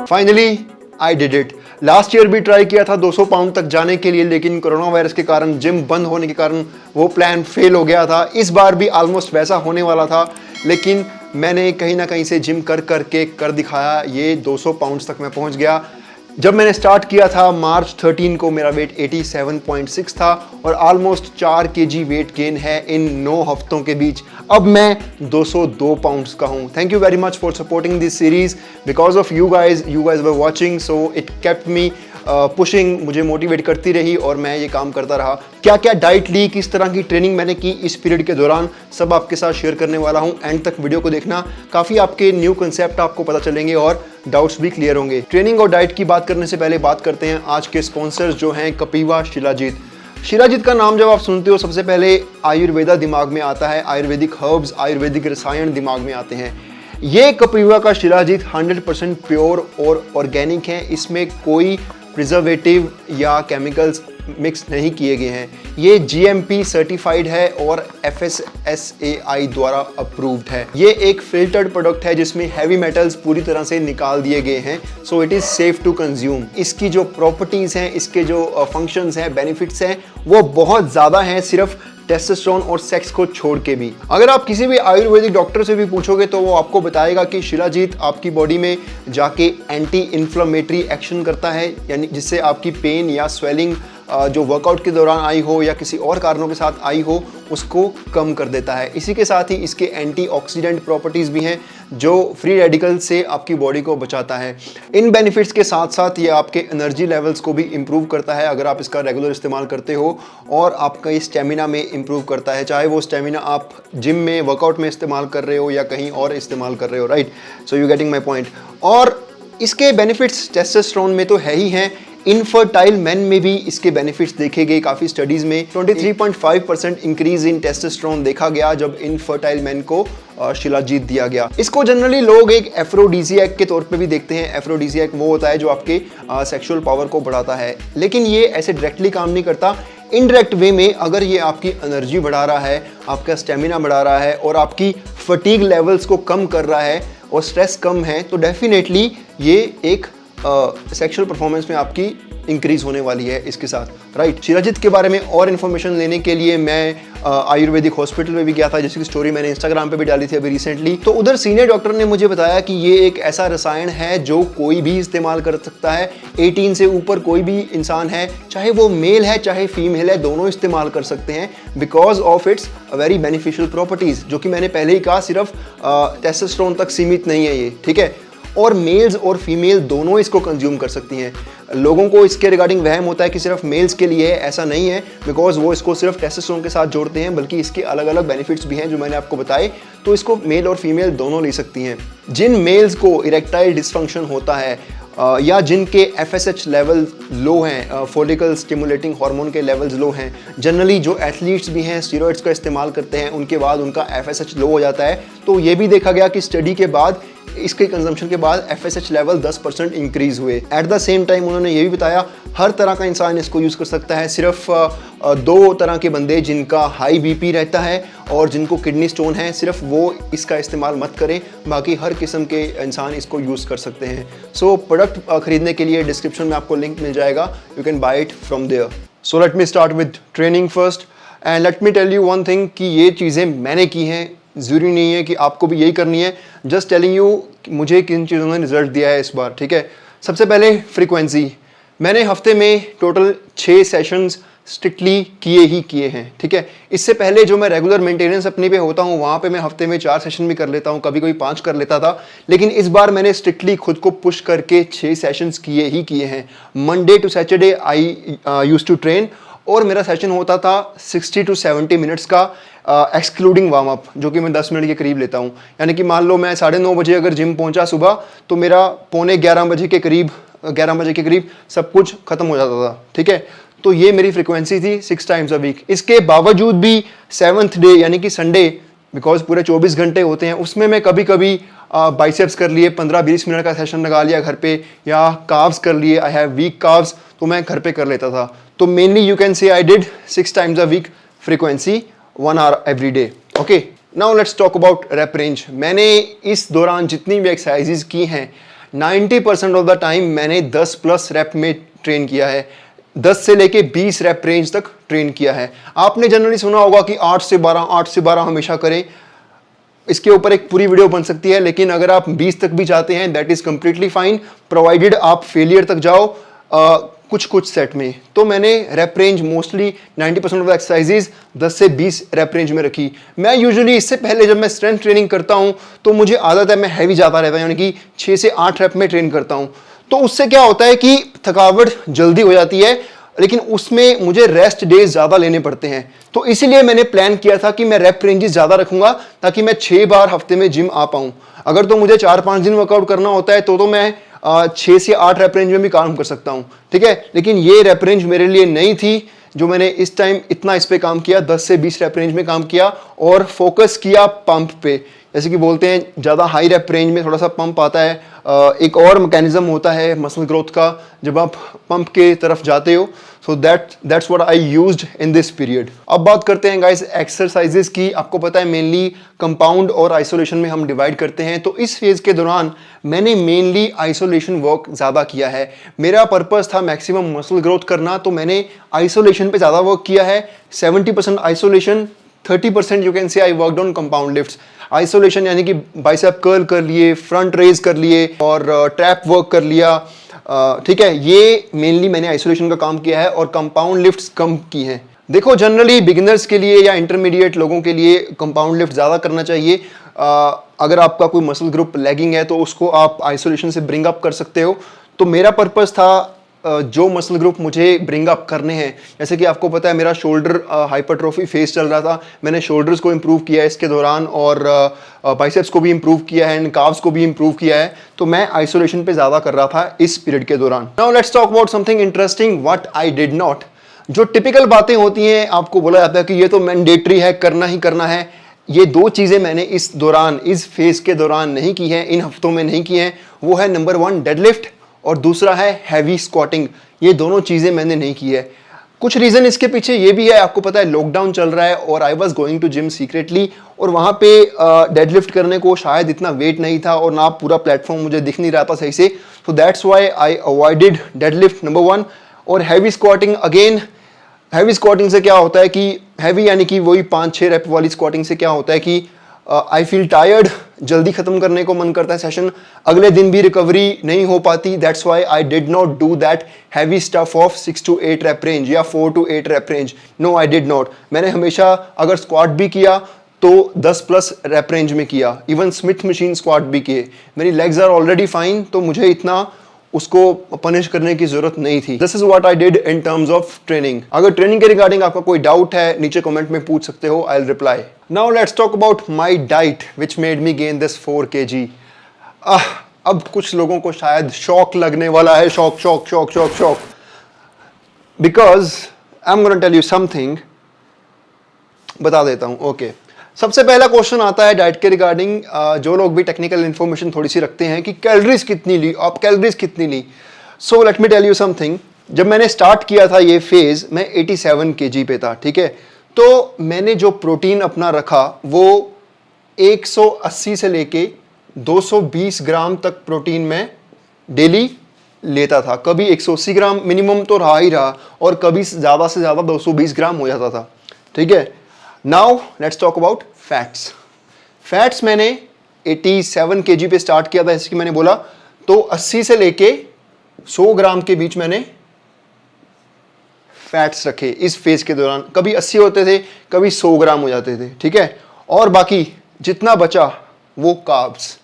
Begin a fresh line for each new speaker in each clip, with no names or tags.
Finally I did it. Last year भी try किया था 200 पाउंड तक जाने के लिए, लेकिन कोरोना वायरस के कारण, जिम बंद होने के कारण वो प्लान फेल हो गया था। इस बार भी ऑलमोस्ट वैसा होने वाला था, लेकिन मैंने कहीं ना कहीं से जिम कर दिखाया। ये 200 पाउंड्स तक मैं पहुंच गया। जब मैंने स्टार्ट किया था मार्च 13 को, मेरा वेट 87.6 था और ऑलमोस्ट 4 kg वेट गेन है इन 9 हफ्तों के बीच। अब मैं 202 पाउंड्स का हूँ। Thank you very much for supporting this series. Because of you guys were watching, so it kept me pushing, मुझे मोटिवेट करती रही और मैं ये काम करता रहा। क्या क्या डाइट ली, किस तरह की ट्रेनिंग मैंने की इस पीरियड के दौरान, सब आपके साथ शेयर करने वाला हूँ। एंड तक वीडियो को देखना, काफ़ी आपके न्यू कंसेप्ट आपको पता चलेंगे और डाउट्स भी क्लियर होंगे। ट्रेनिंग और डाइट की बात करने से पहले बात करते हैं आज के स्पॉन्सर्स जो हैं कपिवा शिलाजीत। शिलाजीत का नाम जब आप सुनते हो सबसे पहले आयुर्वेदा दिमाग में आता है, आयुर्वेदिक हर्ब्स, आयुर्वेदिक रसायन दिमाग में आते हैं। ये कपिवा का शिलाजीत 100% प्योर और ऑर्गेनिक है। इसमें कोई प्रिजर्वेटिव या केमिकल्स मिक्स नहीं किए गए हैं। ये GMP सर्टिफाइड है और FSSAI द्वारा अप्रूव्ड है। ये एक फिल्टर्ड प्रोडक्ट है जिसमें हैवी मेटल्स पूरी तरह से निकाल दिए गए हैं, so it is safe to consume. इसकी जो प्रॉपर्टीज हैं, इसके जो फंक्शंस हैं, बेनिफिट्स हैं, वो बहुत ज़्यादा हैं, सिर्फ टेस्टोस्टेरोन और सेक्स को छोड़ के भी। अगर आप किसी भी आयुर्वेदिक डॉक्टर से भी पूछोगे तो वो आपको बताएगा कि शिलाजीत आपकी बॉडी में जाके एंटी इन्फ्लेमेटरी एक्शन करता है, यानी जिससे आपकी पेन या स्वेलिंग जो वर्कआउट के दौरान आई हो या किसी और कारणों के साथ आई हो उसको कम कर देता है। इसी के साथ ही इसके एंटीऑक्सीडेंट प्रॉपर्टीज़ भी हैं जो फ्री रेडिकल से आपकी बॉडी को बचाता है। इन बेनिफिट्स के साथ साथ ये आपके एनर्जी लेवल्स को भी इम्प्रूव करता है अगर आप इसका रेगुलर इस्तेमाल करते हो, और आपका ये स्टेमिना में इम्प्रूव करता है, चाहे वो स्टेमिना आप जिम में वर्कआउट में इस्तेमाल कर रहे हो या कहीं और इस्तेमाल कर रहे हो, right. So you getting my point. और इसके बेनिफिट्स टेस्टोस्टेरोन में तो है ही हैं, इनफर्टाइल मैन में भी इसके बेनिफिट्स देखे गए। काफ़ी स्टडीज़ में 23.5% इंक्रीज इन टेस्टोस्टेरोन देखा गया जब इनफर्टाइल मैन को शिलाजीत दिया गया। इसको जनरली लोग एक एफ्रोडीजियक के तौर पे भी देखते हैं। एफ्रोडीजियक वो होता है जो आपके सेक्सुअल पावर को बढ़ाता है, लेकिन ये ऐसे डायरेक्टली काम नहीं करता। इनडायरेक्ट वे में अगर ये आपकी एनर्जी बढ़ा रहा है, आपका स्टेमिना बढ़ा रहा है और आपकी फटीग लेवल्स को कम कर रहा है और स्ट्रेस कम है, तो डेफिनेटली ये एक सेक्सुअल परफॉर्मेंस में आपकी इंक्रीज होने वाली है इसके साथ, राइट। शिलाजीत के बारे में और इन्फॉर्मेशन लेने के लिए मैं आयुर्वेदिक हॉस्पिटल में भी गया था, जिसकी स्टोरी मैंने इंस्टाग्राम पे भी डाली थी अभी रिसेंटली। तो उधर सीनियर डॉक्टर ने मुझे बताया कि ये एक ऐसा रसायन है जो कोई भी इस्तेमाल कर सकता है। 18 से ऊपर कोई भी इंसान है, चाहे वो मेल है चाहे फीमेल है, दोनों इस्तेमाल कर सकते हैं because of its very beneficial properties, जो कि मैंने पहले ही कहा सिर्फ टेस्टोस्टेरोन तक सीमित नहीं है ये, ठीक है। और मेल्स और फीमेल दोनों इसको कंज्यूम कर सकती हैं। लोगों को इसके रिगार्डिंग वहम होता है कि सिर्फ मेल्स के लिए है, ऐसा नहीं है, बिकॉज वो इसको सिर्फ टेस्टोस्टेरोन के साथ जोड़ते हैं, बल्कि इसके अलग अलग बेनिफिट्स भी हैं जो मैंने आपको बताए। तो इसको मेल और फीमेल दोनों ले सकती हैं। जिन मेल्स को इरेक्टाइल डिसफंक्शन होता है या जिनके FSH लेवल लो हैं, फॉलिकल स्टिमुलेटिंग हार्मोन के लेवल्स लो हैं, जनरली जो एथलीट्स भी हैं स्टीरॉइड्स का इस्तेमाल करते हैं, उनके बाद उनका FSH लो हो जाता है। तो ये भी देखा गया कि स्टडी के बाद, इसके कंजम्पशन के बाद FSH लेवल 10% इंक्रीज हुए। एट द सेम टाइम उन्होंने ये भी बताया हर तरह का इंसान इसको यूज़ कर सकता है, सिर्फ 2 तरह के बंदे जिनका हाई BP रहता है और जिनको किडनी स्टोन है, सिर्फ वो इसका इस्तेमाल मत करें, बाकी हर किस्म के इंसान इसको यूज़ कर सकते हैं। सो प्रोडक्ट खरीदने के लिए डिस्क्रिप्शन में आपको लिंक मिल जाएगा, you can buy it from there. So let me start with training first and let me tell you one thing कि ये चीज़ें मैंने की हैं, ज़रूरी नहीं है कि आपको भी यही करनी है। जस्ट टेलिंग यू मुझे किन चीज़ों ने रिजल्ट दिया है इस बार, ठीक है। सबसे पहले फ्रीक्वेंसी, मैंने हफ्ते में टोटल 6 सेशंस स्ट्रिक्टली किए हैं, ठीक है। इससे पहले जो मैं रेगुलर मेंटेनेंस अपने पे होता हूँ वहाँ पे मैं हफ्ते में 4 सेशन भी कर लेता हूँ, कभी कभी 5 कर लेता था, लेकिन इस बार मैंने स्ट्रिक्टली खुद को पुश करके 6 सेशंस किए हैं। Monday to Saturday I used to train और मेरा सेशन होता था 60 to 70 मिनट्स का, एक्सक्लूडिंग वार्म अप, जो कि मैं 10 मिनट के करीब लेता हूँ। यानी कि मान लो मैं 9:30 बजे अगर जिम पहुँचा सुबह, तो मेरा 11:45 बजे के करीब 11 बजे के करीब सब कुछ खत्म हो जाता था, ठीक है। तो ये मेरी फ्रीक्वेंसी थी 6 टाइम्स अ वीक। इसके बावजूद भी 7th डे यानी कि संडे, बिकॉज पूरे 24 घंटे होते हैं, उसमें मैं कभी कभी बाइसेप्स कर लिए, 15-20 मिनट का सेशन लगा लिया घर पे, या काव्स कर लिए, आई हैव वीक काव्स, तो मैं घर पे कर लेता था। तो mainly you can say I did 6 times a week frequency, 1 hour every day. Okay, now let's talk about rep range. मैंने इस दौरान जितनी भी एक्सरसाइजेज की हैं, 90% ऑफ द टाइम मैंने 10 प्लस रैप में ट्रेन किया है, 10 से लेके 20 रैप रेंज तक ट्रेन किया है। आपने जनरली सुना होगा कि 8 से 12 8 से 12 हमेशा करें, इसके ऊपर एक पूरी वीडियो बन सकती है, लेकिन अगर आप 20 तक भी जाते हैं that is completely fine, provided आप फेलियर तक जाओ कुछ कुछ सेट में। तो मैंने rap range mostly 90% of the exercises 10 से 20 रैप रेंज में रखी। मैं यूजुअली इससे पहले जब मैं स्ट्रेंथ ट्रेनिंग करता हूं तो मुझे आदत है मैं हैवी जाता रहता हूं, यानी कि 6 से 8 रैप में ट्रेन करता हूं। तो उससे क्या होता है कि थकावट जल्दी हो जाती है, लेकिन उसमें मुझे रेस्ट डेज ज़्यादा लेने पड़ते हैं। तो इसीलिए मैंने प्लान किया था कि मैं रैप रेंजेस ज़्यादा रखूंगा ताकि मैं 6 बार हफ्ते में जिम आ पाऊँ। अगर तो मुझे 4-5 दिन वर्कआउट करना होता है तो मैं 6 से 8 रैप रेंज में भी काम कर सकता हूँ, ठीक है। लेकिन ये रैप रेंज मेरे लिए नई थी जो मैंने इस टाइम इतना इस पे काम किया, 10 से 20 रैप रेंज में काम किया और फोकस किया पंप पे। जैसे कि बोलते हैं ज़्यादा हाई रैप रेंज में थोड़ा सा पंप आता है। एक और मैकेनिज्म होता है मसल ग्रोथ का जब आप पंप के तरफ जाते हो। So that's what I used in this period. अब बात करते हैं गाइस एक्सरसाइजेस की। आपको पता है मेनली कंपाउंड और आइसोलेशन में हम डिवाइड करते हैं, तो इस फेज के दौरान मैंने मेनली आइसोलेशन वर्क ज़्यादा किया है। मेरा पर्पस था मैक्सिमम मसल ग्रोथ करना, तो मैंने आइसोलेशन पे ज़्यादा वर्क किया है। 70% isolation, 30% you can say I worked on compound lifts. Isolation यानी कि बाइसेप कर्ल कर लिए, फ्रंट रेज कर लिए और ट्रैप वर्क कर लिया, ठीक है। ये मेनली मैंने आइसोलेशन का काम किया है और कंपाउंड लिफ्ट्स कम की हैं। देखो जनरली बिगिनर्स के लिए या इंटरमीडिएट लोगों के लिए कंपाउंड लिफ्ट ज़्यादा करना चाहिए। अगर आपका कोई मसल ग्रुप लैगिंग है तो उसको आप आइसोलेशन से ब्रिंग अप कर सकते हो। तो मेरा पर्पस था जो मसल ग्रुप मुझे ब्रिंग अप करने हैं, जैसे कि आपको पता है मेरा शोल्डर हाइपरट्रोफी फेस चल रहा था, मैंने शोल्डर्स को इंप्रूव किया है इसके दौरान और बाइसेप्स को भी इंप्रूव किया है एंड काव्स को भी इंप्रूव किया है। तो मैं आइसोलेशन पे ज़्यादा कर रहा था इस पीरियड के दौरान। Now let's talk about something interesting what I did not. जो टिपिकल बातें होती हैं, आपको बोला जाता है कि ये तो मैंडेटरी है, करना ही करना है, ये 2 चीज़ें मैंने इस दौरान, इस फेज के दौरान नहीं की हैं, इन हफ्तों में नहीं की हैं। वो है नंबर 1 डेडलिफ्ट और दूसरा है हैवी स्क्वाटिंग। ये दोनों चीज़ें मैंने नहीं की है। कुछ रीज़न इसके पीछे ये भी है, आपको पता है लॉकडाउन चल रहा है और I was going to gym secretly, और वहाँ पे डेडलिफ्ट करने को शायद इतना वेट नहीं था और ना पूरा प्लेटफॉर्म मुझे दिख नहीं रहा था सही से। So that's why I avoided deadlift number 1। और heavy squatting, again heavy squatting से क्या होता है कि हैवी यानी कि वही 5-6 रैप वाली स्क्वाटिंग से क्या होता है कि आई फील टायर्ड, जल्दी खत्म करने को मन करता है सेशन, अगले दिन भी रिकवरी नहीं हो पाती। That's why I did not do that heavy stuff of 6 to 8 rep range या 4 to 8 rep range. No I did not. मैंने हमेशा अगर स्क्वाट भी किया तो 10 प्लस रैप रेंज में किया, इवन स्मिथ मशीन स्क्वाट भी किए। मेरी लेग्स आर ऑलरेडी फाइन, तो मुझे इतना उसको पनिश करने की जरूरत नहीं थी। This is what I did in terms of training. अगर ट्रेनिंग के रिगार्डिंग आपका कोई डाउट है नीचे कमेंट में पूछ सकते हो, I will reply. Now let's talk about my diet which made me gain this 4 kg। अब कुछ लोगों को शायद शॉक लगने वाला है, shock shock shock shock shock, because I am gonna tell you something. बता देता हूं, ओके। सबसे पहला क्वेश्चन आता है डाइट के रिगार्डिंग, जो लोग भी टेक्निकल इन्फॉर्मेशन थोड़ी सी रखते हैं कि कैलोरीज कितनी ली, आप कैलोरीज कितनी ली। So let me tell you something. जब मैंने स्टार्ट किया था ये फेज, मैं 87 kg पे था, ठीक है। तो मैंने जो प्रोटीन अपना रखा वो 180 से लेके 220 ग्राम तक प्रोटीन मैं डेली लेता था। कभी 180 ग्राम मिनिमम तो रहा ही रहा और कभी ज़्यादा से ज़्यादा 220 ग्राम हो जाता था, ठीक है। Now let's talk about fats. Fats मैंने 87 kg पे स्टार्ट किया था, जैसे कि मैंने बोला, तो 80 से लेके 100 ग्राम के बीच मैंने फैट्स रखे इस फेज के दौरान। कभी 80 होते थे, कभी 100 ग्राम हो जाते थे, ठीक है। और बाकी जितना बचा वो कार्ब्स।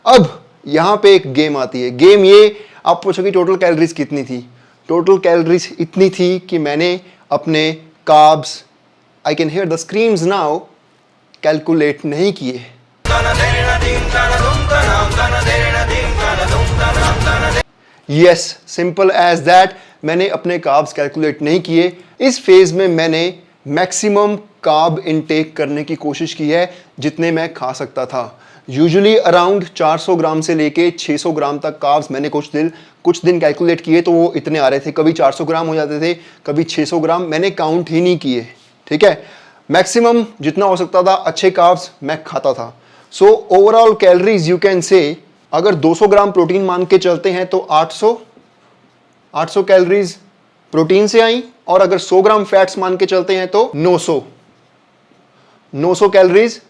अब यहां पे एक गेम आती है। गेम ये, आप पूछोगे टोटल कैलोरीज कितनी थी। टोटल कैलोरीज इतनी थी कि मैंने अपने carbs, I can hear the screams now, calculate नहीं किए। यस, सिंपल एज दैट, मैंने अपने कार्ब्स कैलकुलेट नहीं किए। इस फेज में मैंने मैक्सिमम कार्ब इनटेक करने की कोशिश की है जितने मैं खा सकता था। यूजुअली अराउंड 400 ग्राम से लेके 600 ग्राम तक कार्ब्स मैंने कुछ दिन कैलकुलेट किए तो वो इतने आ रहे थे। कभी 400 ग्राम हो जाते थे, कभी 600 ग्राम, मैंने काउंट ही नहीं किए, ठीक है। मैक्सिमम जितना हो सकता था अच्छे कार्ब्स मैं खाता था। So overall calories you can से अगर 200 ग्राम प्रोटीन मान के चलते हैं तो 800 कैलोरीज प्रोटीन से आई, और अगर 100 ग्राम फैट्स मान के चलते हैं तो 900 कैलोरीज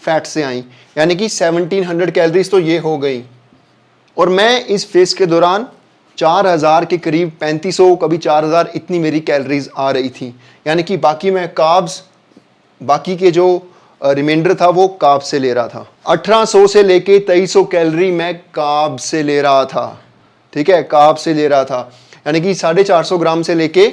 फैट से आई, यानी कि 1700 कैलोरीज तो ये हो गई। और मैं इस फेज के दौरान 4000 के करीब 3500 कभी 4000 इतनी मेरी कैलोरीज आ रही थी, यानी कि बाकी मैं कार्ब्स, बाकी के जो रिमाइंडर था वो कार्ब से ले रहा था। 1800 से लेके 2300 कैलोरी मैं कार्ब से ले रहा था, ठीक है, कार्ब से ले रहा था, यानी कि 450 ग्राम से लेके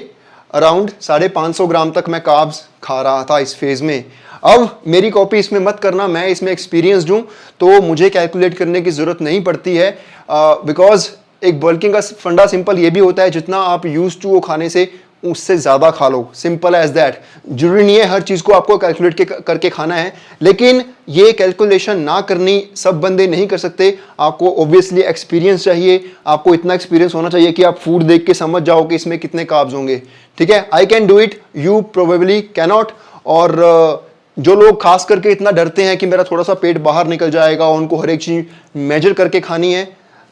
अराउंड 550 ग्राम तक मैं कार्ब्स खा रहा था इस फेज में। अब मेरी कॉपी इसमें मत करना, मैं इसमें एक्सपीरियंस्ड हूँ तो मुझे कैलकुलेट करने की ज़रूरत नहीं पड़ती है, बिकॉज एक बल्किंग का फंडा सिंपल ये भी होता है, जितना आप यूज टू वो खाने से उससे ज़्यादा खा लो, सिंपल एज दैट। जरूरी नहीं है हर चीज़ को आपको कैलकुलेट करके खाना है, लेकिन ये कैलकुलेशन ना करनी सब बंदे नहीं कर सकते। आपको ऑब्वियसली एक्सपीरियंस चाहिए, आपको इतना एक्सपीरियंस होना चाहिए कि आप फूड देख के समझ जाओ कि इसमें कितने कार्ब्स होंगे, ठीक है। I can do it, you probably cannot. और जो लोग खास करके इतना डरते हैं कि मेरा थोड़ा सा पेट बाहर निकल जाएगा, उनको हर एक चीज़ मेजर करके खानी है,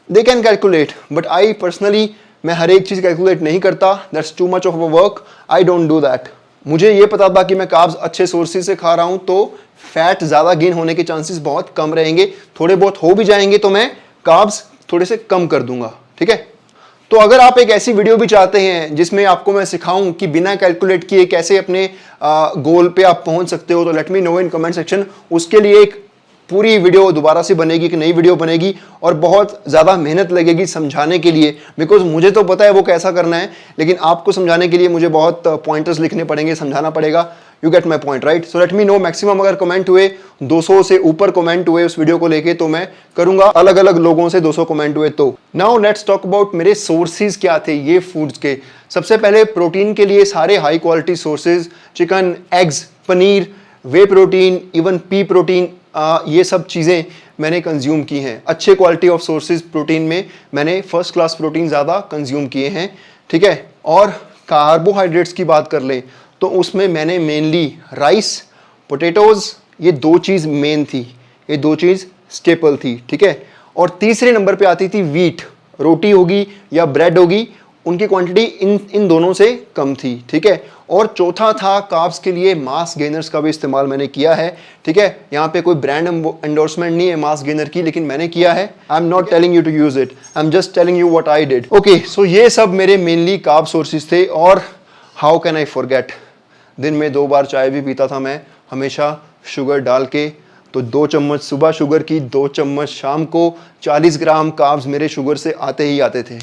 they can calculate, but I personally मैं हर एक चीज़ कैलकुलेट नहीं करता, that's too much of a work, I don't do that. मुझे ये पता था कि मैं कार्ब्स अच्छे सोर्सेज से खा रहा हूँ तो फैट ज़्यादा गेन होने के चांसेस बहुत कम रहेंगे, थोड़े बहुत हो भी जाएंगे तो मैं कार्ब्स थोड़े से कम कर दूंगा, ठीक है। तो अगर आप एक ऐसी वीडियो भी चाहते हैं जिसमें आपको मैं सिखाऊं कि बिना कैलकुलेट किए कैसे अपने गोल पे आप पहुंच सकते हो, तो late me no in comment section. उसके लिए एक पूरी वीडियो दोबारा से बनेगी, एक नई वीडियो बनेगी, और बहुत ज़्यादा मेहनत लगेगी समझाने के लिए, बिकॉज मुझे तो पता है वो कैसा करना है, लेकिन आपको समझाने के लिए मुझे बहुत पॉइंटर्स लिखने पड़ेंगे, समझाना पड़ेगा। You get my point, right? So let me no, maximum अगर कमेंट हुए 200 से ऊपर कमेंट हुए उस वीडियो को लेके तो मैं करूंगा, अलग अलग लोगों से 200 कमेंट हुए तो। नाउ लेट्स टॉक अबाउट मेरे सोर्सेज क्या थे ये फूड्स के। सबसे पहले प्रोटीन के लिए सारे high quality sources, chicken, eggs, paneer, whey protein, even pea protein, ये सब चीज़ें मैंने कंज्यूम की हैं। अच्छे क्वालिटी ऑफ सोर्सेज प्रोटीन में मैंने फर्स्ट क्लास प्रोटीन ज़्यादा कंज्यूम किए हैं, ठीक है। और कार्बोहाइड्रेट्स की बात कर लें तो उसमें मैंने मेनली राइस, पोटैटोज़, ये दो चीज़ मेन थी, ये दो चीज़ स्टेपल थी, ठीक है। और तीसरे नंबर पे आती थी वीट, रोटी होगी या ब्रेड होगी, उनकी क्वांटिटी इन दोनों से कम थी, ठीक है। और चौथा था कार्ब्स के लिए मास गेनर्स का भी इस्तेमाल मैंने किया है, ठीक है। यहाँ पे कोई ब्रांड एंडोर्समेंट नहीं है मास गेनर की, लेकिन मैंने किया है। I am not telling you to use it, I am just telling you what I did. Okay, so ये सब मेरे मेनली कार्ब सोर्सेज थे। और हाउ कैन आई फॉरगेट, दिन में 2 बार चाय भी पीता था मैं, हमेशा शुगर डाल के। तो 2 चम्मच सुबह शुगर की, 2 चम्मच शाम को। 40 ग्राम कार्ब्स मेरे शुगर से आते ही आते थे,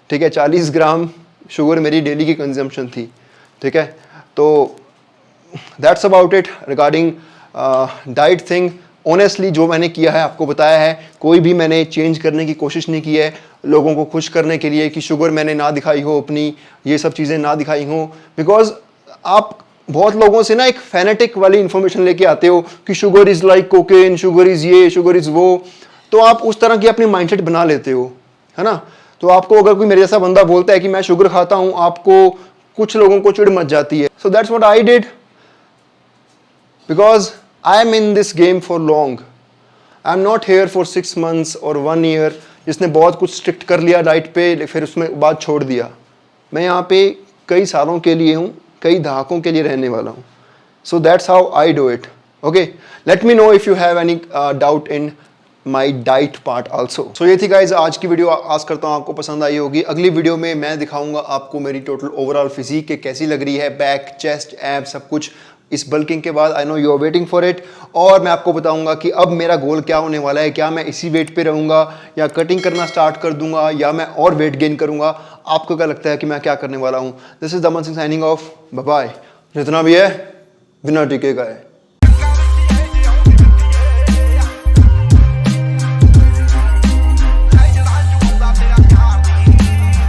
ठीक है। 40 ग्राम शुगर मेरी डेली की कंजम्पशन थी, ठीक है। तो that's about it regarding diet thing. Honestly जो मैंने किया है आपको बताया है, कोई भी मैंने चेंज करने की कोशिश नहीं की है लोगों को खुश करने के लिए कि शुगर मैंने ना दिखाई हो अपनी, ये सब चीज़ें ना दिखाई हो। बिकॉज आप बहुत लोगों से ना एक फैनेटिक वाली इंफॉर्मेशन लेके आते हो कि sugar is like cocaine, sugar is ये, शुगर इज़ वो, तो आप उस तरह की अपनी माइंडसेट बना लेते हो, है ना। तो आपको अगर कोई मेरे जैसा बंदा बोलता है कि मैं शुगर खाता हूँ, आपको कुछ लोगों को चिढ़ मच जाती है। So that's what I did, because I M in this game for long, I am not here for 6 months और 1 year, जिसने बहुत कुछ स्ट्रिक्ट कर लिया डाइट पे फिर उसमें बाद छोड़ दिया। मैं यहाँ पे कई सालों के लिए हूँ, कई दहाकों के लिए रहने वाला हूँ। So that's how I do it. Okay, let me know if you have any doubt in my diet part also. So ये थी गाइज आज की वीडियो, आस करता हूँ आपको पसंद आई होगी। अगली वीडियो में मैं दिखाऊंगा आपको मेरी टोटल ओवरऑल फिजिक के कैसी लग रही है, बैक, चेस्ट, एब, सब कुछ इस बल्किंग के बाद। I know you are waiting for it. और मैं आपको बताऊंगा कि अब मेरा गोल क्या होने वाला है, क्या मैं इसी वेट पे रहूंगा या कटिंग करना स्टार्ट कर दूंगा या मैं और वेट गेन करूंगा। आपको क्या लगता है कि मैं क्या करने वाला हूँ? This is Daman Singh signing off, bye bye. जितना भी है बिना टिके का है।